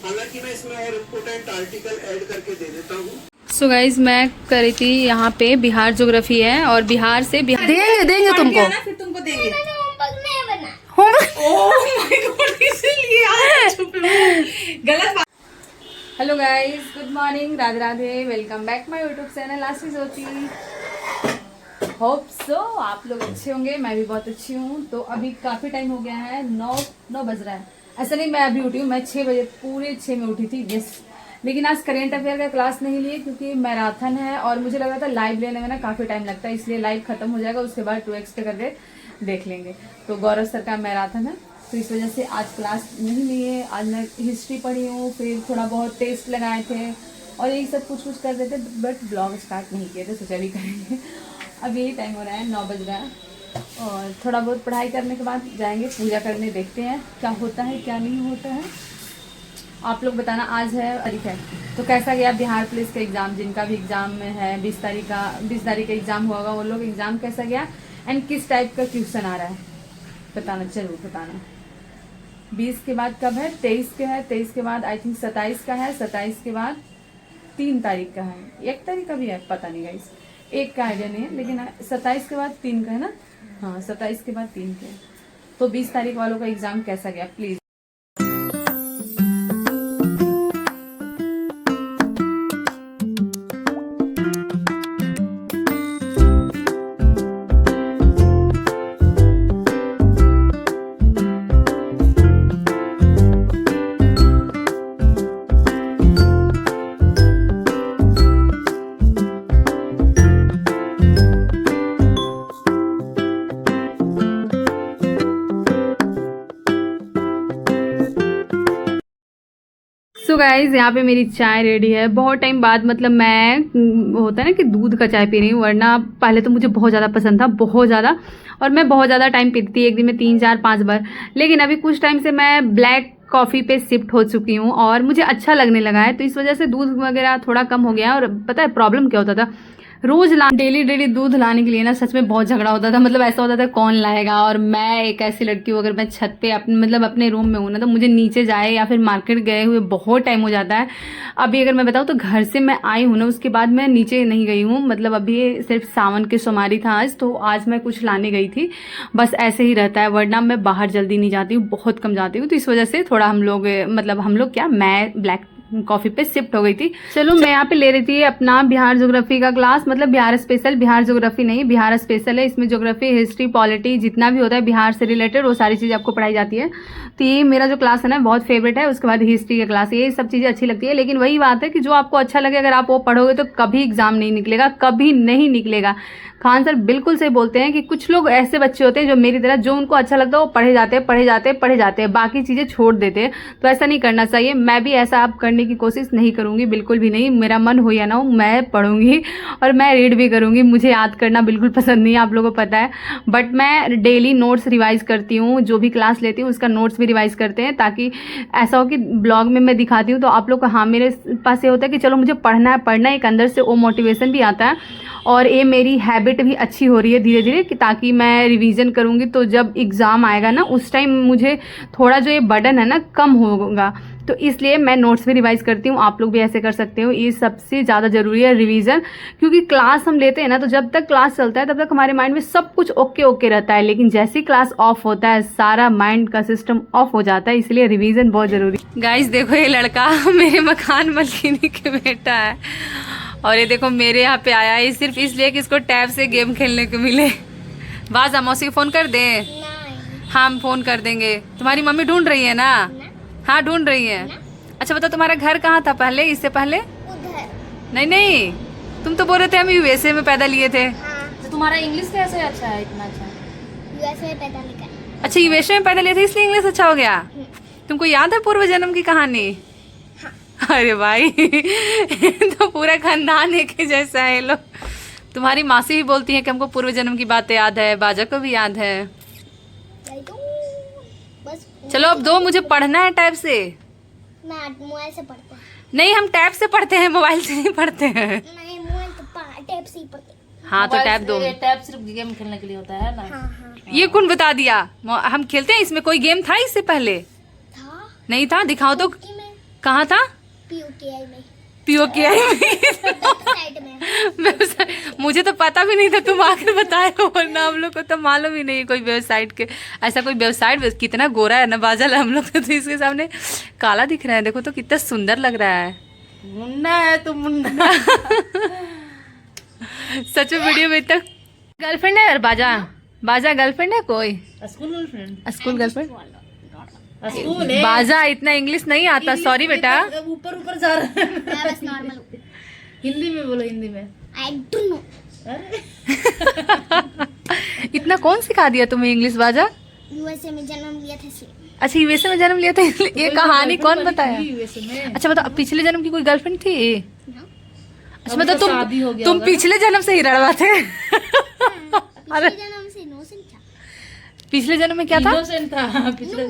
हालांकि मैं इसमें और इम्पोर्टेंट आर्टिकल ऐड करके दे देता हूँ। सो गाइज मैं कर रही थी यहाँ पे बिहार ज्योग्राफी है और बिहार से देंगे तुमको, फिर तुमको देंगे। गलत। Hello guys, good morning, Radhe Radhe, welcome back my YouTube channel Ashish Jyoti. Hope so आप लोग अच्छे होंगे, मैं भी बहुत अच्छी हूँ। तो अभी काफ़ी टाइम हो गया है, 9 बज रहा है। ऐसा नहीं मैं अभी उठी हूँ, मैं 6 बजे पूरे 6 में उठी थी यस। लेकिन आज करेंट अफेयर का क्लास नहीं लिए क्योंकि मैराथन है और मुझे लगा था लाइव लेने में ना काफ़ी टाइम लगता है, इसलिए लाइव खत्म हो जाएगा, उसके बाद 2x पे करके देख लेंगे। तो गौरव सर का मैराथन है तो इस वजह से आज क्लास नहीं लिए। आज मैं हिस्ट्री पढ़ी हूँ, फिर थोड़ा बहुत टेस्ट लगाए थे और यही सब कुछ कर रहे थे, बट ब्लॉग स्टार्ट नहीं किए थे, सोचा भी करेंगे। अब यही टाइम हो रहा है, 9 बज रहा है और थोड़ा बहुत पढ़ाई करने के बाद जाएंगे पूजा करने, देखते हैं क्या होता है क्या नहीं होता है। आप लोग बताना। आज है तारीख है तो कैसा गया बिहार पुलिस का एग्ज़ाम, जिनका भी एग्ज़ाम में है 20 तारीख का एग्ज़ाम हुआ होगा, वो लोग एग्ज़ाम कैसा गया एंड किस टाइप का क्वेश्चन आ रहा है बताना, जरूर बताना। 20 के बाद कब है? 23 के है, 23 के बाद आई थिंक 27 का है, 27 के बाद 3 तारीख का है, 1 तारीख का भी है, पता नहीं गाइस, 1 का आइडिया नहीं है, लेकिन 27 के बाद 3 का है ना। हाँ 27 के बाद 3 के। तो 20 तारीख वालों का एग्ज़ाम कैसा गया प्लीज़। सो गाइज यहाँ पे मेरी चाय रेडी है। बहुत टाइम बाद मतलब मैं होता है ना कि दूध का चाय पी रही हूँ, वरना पहले तो मुझे बहुत ज़्यादा पसंद था, बहुत ज़्यादा, और मैं बहुत ज़्यादा टाइम पीती थी, एक दिन में 3 4 5 बार। लेकिन अभी कुछ टाइम से मैं ब्लैक कॉफ़ी पे शिफ्ट हो चुकी हूँ और मुझे अच्छा लगने लगा है, तो इस वजह से दूध वगैरह थोड़ा कम हो गया है। और पता है प्रॉब्लम क्या होता था, रोज डेली दूध लाने के लिए ना सच में बहुत झगड़ा होता था। मतलब ऐसा होता था कौन लाएगा, और मैं एक ऐसी लड़की हूँ, अगर मैं छत पे अपने रूम में हूँ ना, तो मुझे नीचे जाए या फिर मार्केट गए हुए बहुत टाइम हो जाता है। अभी अगर मैं बताऊँ तो घर से मैं आई हूँ ना, उसके बाद मैं नीचे नहीं गई हूँ, मतलब अभी सिर्फ सावन के सोमवारी था आज, तो आज मैं कुछ लाने गई थी, बस ऐसे ही रहता है, वरना मैं बाहर जल्दी नहीं जाती हूँ, बहुत कम जाती हूँ। तो इस वजह से थोड़ा हम लोग क्या, मैं ब्लैक कॉफ़ी पे शिफ्ट हो गई थी। चलो मैं यहाँ पे ले रही थी अपना बिहार ज्योग्राफी का क्लास, मतलब बिहार स्पेशल, बिहार ज्योग्राफी नहीं बिहार स्पेशल है। इसमें ज्योग्राफी, हिस्ट्री, पॉलिटी, जितना भी होता है बिहार से रिलेटेड वो सारी चीज़ें आपको पढ़ाई जाती है। तो ये मेरा जो क्लास है ना बहुत फेवरेट है। उसके बाद हिस्ट्री का क्लास, ये सब चीज़ें अच्छी लगती है। लेकिन वही बात है कि जो आपको अच्छा लगे अगर आप वो पढ़ोगे तो कभी एग्जाम नहीं निकलेगा, कभी नहीं निकलेगा। खान सर बिल्कुल सही बोलते हैं कि कुछ लोग ऐसे बच्चे होते हैं जो मेरी तरह, जो उनको अच्छा लगता है वो पढ़े जाते हैं, बाकी चीज़ें छोड़ देते हैं। तो ऐसा नहीं करना चाहिए। मैं भी ऐसा अब करने की कोशिश नहीं करूँगी, बिल्कुल भी नहीं। मेरा मन हो या ना हो मैं पढ़ूंगी और मैं रीड भी करूँगी। मुझे याद करना बिल्कुल पसंद नहीं है, आप लोगों को पता है, बट मैं डेली नोट्स रिवाइज करती हूँ। जो भी क्लास लेती हूँ उसका नोट्स भी रिवाइज करते हैं, ताकि ऐसा हो कि ब्लॉग में मैं दिखाती हूँ तो आप लोग को हाँ मेरे पास ये होता है कि चलो मुझे पढ़ना है, एक अंदर से वो मोटिवेशन भी आता है। और ये मेरी हैबिट भी अच्छी हो रही है धीरे धीरे, कि ताकि मैं रिवीजन करूँगी तो जब एग्ज़ाम आएगा ना उस टाइम मुझे थोड़ा जो ये बर्डन है ना कम होगा। तो इसलिए मैं नोट्स भी रिवाइज करती हूँ। आप लोग भी ऐसे कर सकते हो, ये सबसे ज़्यादा ज़रूरी है रिवीजन, क्योंकि क्लास हम लेते हैं ना तो जब तक क्लास चलता है तब तक हमारे माइंड में सब कुछ ओके रहता है, लेकिन जैसे ही क्लास ऑफ होता है सारा माइंड का सिस्टम ऑफ हो जाता है, इसलिए रिवीजन बहुत ज़रूरी है। गाइस देखो ये लड़का मेरे मकान मलकिनी के बेटा है, और ये देखो मेरे यहाँ पे आया है सिर्फ इसलिए कि इसको टैब से गेम खेलने को मिले। बाजा मौसी को फ़ोन कर दें? हाँ हम फ़ोन कर देंगे। तुम्हारी मम्मी ढूंढ रही है ना? हाँ ढूंढ रही है। अच्छा बताओ तुम्हारा घर कहाँ था पहले, इससे पहले? उधर। नहीं तुम तो बोल रहे थे हम यूएसए में पैदा लिए थे। हाँ। तो तुम्हारा इंग्लिश कैसे अच्छा है, इतना अच्छा? यूएसए में पैदा लिया। अच्छा यूएसए में पैदा लिए थे इसलिए इंग्लिश अच्छा हो गया। तुमको याद है पूर्व जन्म की कहानी? हाँ। अरे भाई तो पूरा खानदान एक ही जैसा है लोग। तुम्हारी मासी भी बोलती है कि हमको पूर्व जन्म की बातें याद है, बाजा को भी याद है। बस चलो अब दो, मुझे पढ़ना है टैब से। मैं मोबाइल से पढ़ता हूँ। नहीं हम टैब से पढ़ते हैं, मोबाइल से नहीं पढ़ते हैं। नहीं मोबाइल तो टैब से ही पढ़ते हैं। हाँ तो टैब दो। टैब सिर्फ गेम खेलने के लिए होता है ना। हाँ। ये कौन बता दिया? हम खेलते हैं, इसमें कोई गेम था इससे पहले? था? नहीं था, दिखाओ तो। कहाँ था? PUKI में। POKI में। वेबसाइट में। वेबसाइट, मुझे तो पता भी नहीं था, तुम आकर बताए हो, वरना हम लोग को तो मालूम ही नहीं कोई वेबसाइट के, ऐसा कोई वेबसाइट। कितना गोरा है ना बादल, हम लोग तो इसके सामने काला दिख रहा है। देखो तो कितना सुंदर लग रहा है। मुन्ना है तो मुन्ना। सच में वीडियो में तक गर्लफ्रेंड है? बाजा बाजा गर्लफ्रेंड है कोई? School girlfriend, school girlfriend? School है। बाजा इतना इंग्लिश नहीं आता, सॉरी बेटा। ऊपर ऊपर जा रहा है। मैं बस नॉर्मल हूँ। हिंदी में बोलो, हिंदी में। I don't know। अरे इतना कौन सिखा दिया तुम्हें इंग्लिश बाजा? USA में जन्म लिया था इसलिए। अच्छा यूएसए में जन्म लिया था इसलिए। ये कहानी कौन बताया? यूएसए में। अच्छा बताओ, पिछले जन्म की कोई गर्लफ्रेंड थी? अच्छा मतलब तो शादी हो गया तुम होगा पिछले जन्म से ही रड़वा थे? पिछले जन्म से इनोसेंट था। पिछले जन्म में क्या था? इनोसेंट था पिछले।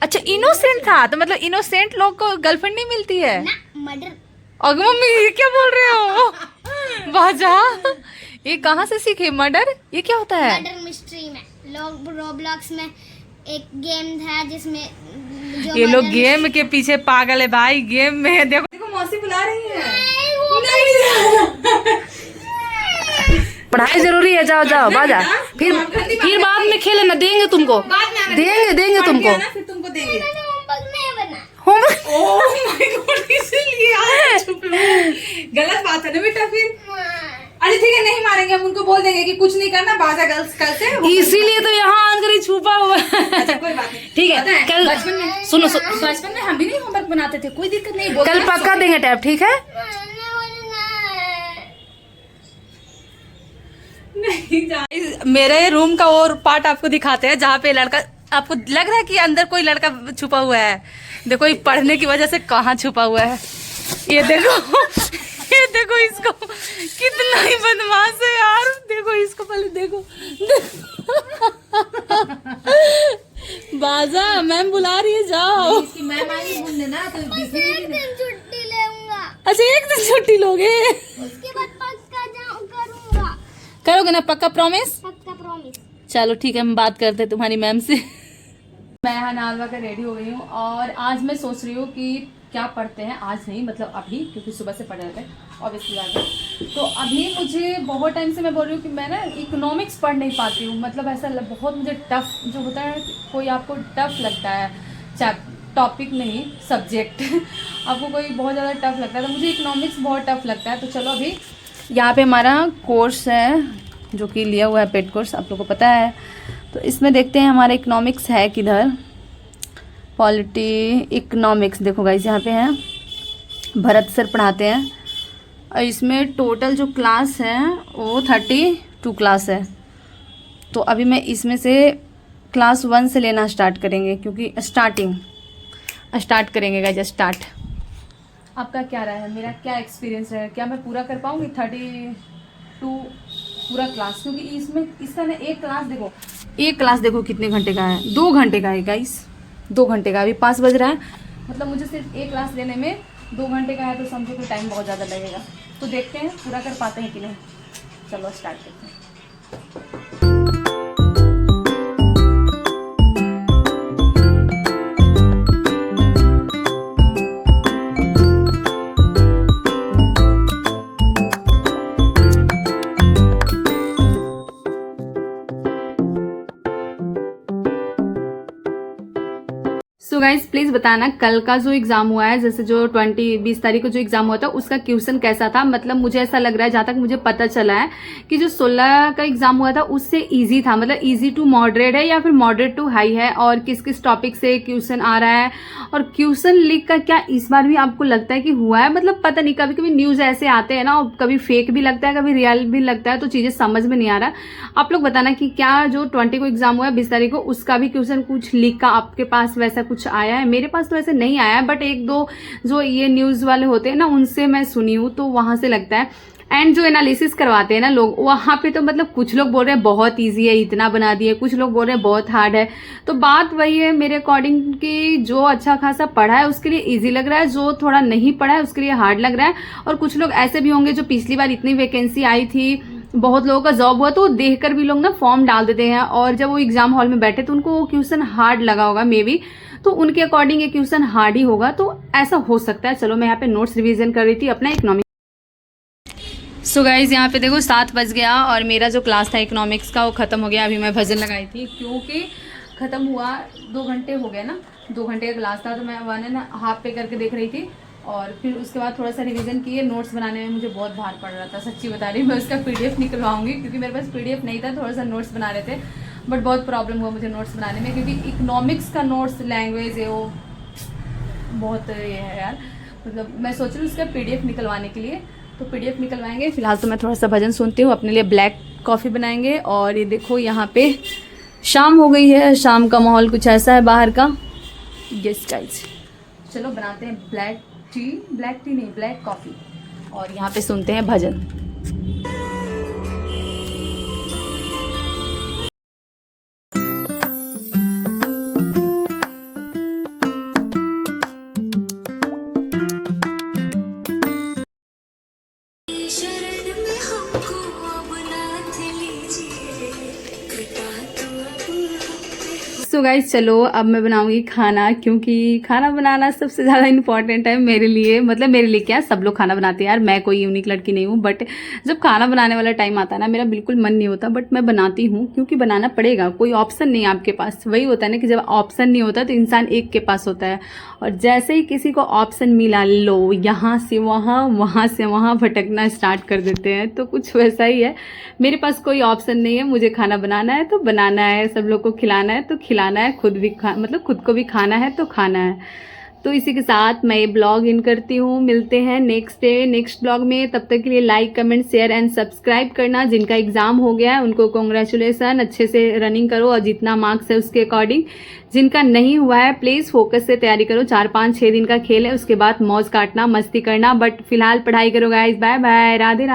अच्छा इनोसेंट था, तो मतलब इनोसेंट लोग को गर्लफ्रेंड नहीं मिलती है? ना मर्डर। अग मम्मी ये क्या बोल रहे हो? बाजा ये कहाँ से सीखे मर्डर? ये क्या होता है? मर्डर मिस्ट्री में लोग रोब्लॉक्स में एक गेम था जिसमें जो ये लोग murder गेम के पीछे पागल है भाई। गेम में देखो देखो मौसी बुला रही है। पढ़ाई जरूरी है, जाओ जाओ बाजा। फिर बाद में खेले ना, देंगे तुमको, देंगे तुमको। फिर तुमको देंगे। होमवर्क नहीं बना। ओह माय गॉड, इसीलिए आया छुपे में। गलत बात है ना बेटा फिर। अरे ठीक है, नहीं मारेंगे, हम उनको बोल देंगे कि कुछ नहीं करना, बाजा गर्ल्स कल से। इसीलिए तो यहाँ आकर ही छुपा हुआ है। अच्छा कोई बात नहीं। ठीक पता है, कल बचपन में सुनो बचपन में हम भी नहीं होमवर्क बनाते थे, कोई दिक्कत नहीं। कल पक्का देंगे टैब, ठीक है? मेरे रूम का और पार्ट आपको दिखाते हैं जहाँ पे लड़का, आपको लग रहा है कि अंदर कोई लड़का छुपा हुआ है। देखो ये पढ़ने की वजह से कहाँ छुपा हुआ है। ये देखो ये देखो इसको, कितना ही बदमाश है यार। देखो इसको पहले देखो, बाजा मैम बुला रही है, जाओ। मैम आई घूमने ना, तो एक दिन छुट्टी लेऊंगा, अच्छा एक दिन छुट्टी लोगे? उसके बाद पक्का जाऊँ करूंगा। करोगे ना पक्का, प्रॉमिस? पक्का प्रॉमिस। चलो ठीक है, हम बात करते हैं तुम्हारी मैम से। मैं यहाँ नहालवा कर रेडी हो गई हूँ और आज मैं सोच रही हूँ कि क्या पढ़ते हैं। आज नहीं मतलब अभी, क्योंकि सुबह से पढ़ रहे थे ऑब्वियसली बात है। तो अभी मुझे बहुत टाइम से मैं बोल रही हूँ कि मैं ना इकोनॉमिक्स पढ़ नहीं पाती हूँ। मतलब ऐसा बहुत मुझे टफ जो होता है, कोई आपको टफ लगता है टॉपिक नहीं सब्जेक्ट आपको कोई बहुत ज़्यादा टफ लगता है, तो मुझे इकोनॉमिक्स बहुत टफ लगता है। तो चलो अभी यहाँ पे हमारा कोर्स है जो कि लिया हुआ है पेड कोर्स, आप लोगों को पता है। तो इसमें देखते हैं हमारा इकोनॉमिक्स है किधर। पॉलिटी इकोनॉमिक्स देखो गाइस, यहाँ पे हैं भरत सर पढ़ाते हैं और इसमें टोटल जो क्लास है वो 32 क्लास है। तो अभी मैं इसमें से क्लास 1 से लेना स्टार्ट करेंगे, क्योंकि स्टार्ट करेंगे गाइस। स्टार्ट आपका क्या रहा है, मेरा क्या एक्सपीरियंस है, क्या मैं पूरा कर पाऊँगी 32 पूरा क्लास? क्योंकि इसमें इसका ना एक क्लास देखो कितने घंटे का है, 2 घंटे का है गाइस, 2 घंटे का। अभी 5 बज रहा है, मतलब मुझे सिर्फ एक क्लास लेने में 2 घंटे का है, तो समझो कि टाइम बहुत ज़्यादा लगेगा। तो देखते हैं पूरा कर पाते हैं कि नहीं। चलो स्टार्ट करते हैं। सो गाइज प्लीज़ बताना कल का जो एग्जाम हुआ है, जैसे जो 20 तारीख को जो एग्जाम हुआ था उसका क्वेश्चन कैसा था। मतलब मुझे ऐसा लग रहा है, जहाँ तक मुझे पता चला है कि जो 16 का एग्जाम हुआ था उससे इजी था, मतलब इजी टू मॉडरेट है या फिर मॉडरेट टू हाई है, और किस किस टॉपिक से क्वेश्चन आ रहा है और क्वेश्चन लीक का क्या इस बार भी आपको लगता है कि हुआ है। मतलब पता नहीं, कभी कभी न्यूज़ ऐसे आते हैं ना, और कभी फेक भी लगता है कभी रियल भी लगता है, तो चीज़ें समझ में नहीं आ रहा। आप लोग बताना कि क्या जो 20 को एग्जाम हुआ है 20 तारीख को, उसका भी क्वेश्चन कुछ लीक का आपके पास वैसा कुछ आया है? मेरे पास तो ऐसे नहीं आया है, बट 1-2 जो ये न्यूज़ वाले होते हैं ना उनसे मैं सुनी हूँ, तो वहां से लगता है। एंड जो एनालिसिस करवाते हैं ना लोग, वहाँ पे तो मतलब कुछ लोग बोल रहे हैं बहुत इजी है, इतना बना दिए, कुछ लोग बोल रहे हैं बहुत हार्ड है। तो बात वही है मेरे अकॉर्डिंग कि जो अच्छा खासा पढ़ा है उसके लिए इजी लग रहा है, जो थोड़ा नहीं पढ़ा है उसके लिए हार्ड लग रहा है। और कुछ लोग ऐसे भी होंगे जो पिछली बार इतनी वैकेंसी आई थी, बहुत लोगों का जॉब हुआ, तो देखकर भी लोग ना फॉर्म डाल देते हैं, और जब वो एग्जाम हॉल में बैठे तो उनको वो क्वेश्चन हार्ड लगा होगा मे बी, तो उनके अकॉर्डिंग ये क्वेश्चन हार्ड ही होगा। तो ऐसा हो सकता है। चलो मैं यहाँ पे नोट्स रिवीजन कर रही थी अपना इकोनॉमिक्स। सो गाइज यहाँ पे देखो 7 बज गया और मेरा जो क्लास था इकोनॉमिक्स का वो ख़त्म हो गया। अभी मैं भजन लगाई थी क्योंकि ख़त्म हुआ 2 घंटे हो गए ना, 2 घंटे का क्लास था, तो मैं 1.5 पे करके देख रही थी और फिर उसके बाद थोड़ा सा रिवीजन किए। नोट्स बनाने में मुझे बहुत भार पड़ रहा था, सच्ची बता रही। मैं उसका PDF निकलवाऊंगी क्योंकि मेरे पास PDF नहीं था, थोड़ा सा नोट्स बना रहे थे बट बहुत प्रॉब्लम हुआ मुझे नोट्स बनाने में क्योंकि इकोनॉमिक्स का नोट्स लैंग्वेज है वो बहुत ये है यार। मतलब मैं सोच रही हूँ उसका PDF निकलवाने के लिए, तो PDF निकलवाएंगे। फिलहाल तो मैं थोड़ा सा भजन सुनती हूँ, अपने लिए ब्लैक कॉफ़ी बनाएंगे। और ये देखो यहाँ पे शाम हो गई है, शाम का माहौल कुछ ऐसा है बाहर का। यस गाइस, चलो बनाते हैं ब्लैक टी नहीं, ब्लैक कॉफ़ी और यहाँ पे सुनते हैं भजन। सो गाइस चलो अब मैं बनाऊंगी खाना, क्योंकि खाना बनाना सबसे ज़्यादा इम्पॉर्टेंट है मेरे लिए। मतलब मेरे लिए क्या, सब लोग खाना बनाते हैं यार, मैं कोई यूनिक लड़की नहीं हूँ। बट जब खाना बनाने वाला टाइम आता है ना, मेरा बिल्कुल मन नहीं होता बट मैं बनाती हूँ क्योंकि बनाना पड़ेगा, कोई ऑप्शन नहीं है आपके पास। वही होता है ना कि जब ऑप्शन नहीं होता तो इंसान एक के पास होता है, और जैसे ही किसी को ऑप्शन मिला, लो यहाँ से वहाँ, वहाँ से वहाँ भटकना स्टार्ट कर देते हैं। तो कुछ वैसा ही है, मेरे पास कोई ऑप्शन नहीं है, मुझे खाना बनाना है तो बनाना है, सब लोग को खिलाना है तो खिलाना है, खुद भी मतलब खुद को भी खाना है तो खाना है। तो इसी के साथ मैं ये ब्लॉग इन करती हूँ। मिलते हैं नेक्स्ट डे नेक्स्ट ब्लॉग में, तब तक के लिए like comment share and subscribe करना। जिनका एग्ज़ाम हो गया है उनको कॉन्ग्रेचुलेसन, अच्छे से रनिंग करो और जितना मार्क्स है उसके अकॉर्डिंग। जिनका नहीं हुआ है प्लीज़ फोकस से तैयारी करो, 4-5-6 दिन का खेल है, उसके बाद मौज काटना, मस्ती करना, बट फिलहाल पढ़ाई करो guys. Bye bye, Radhe Radhe.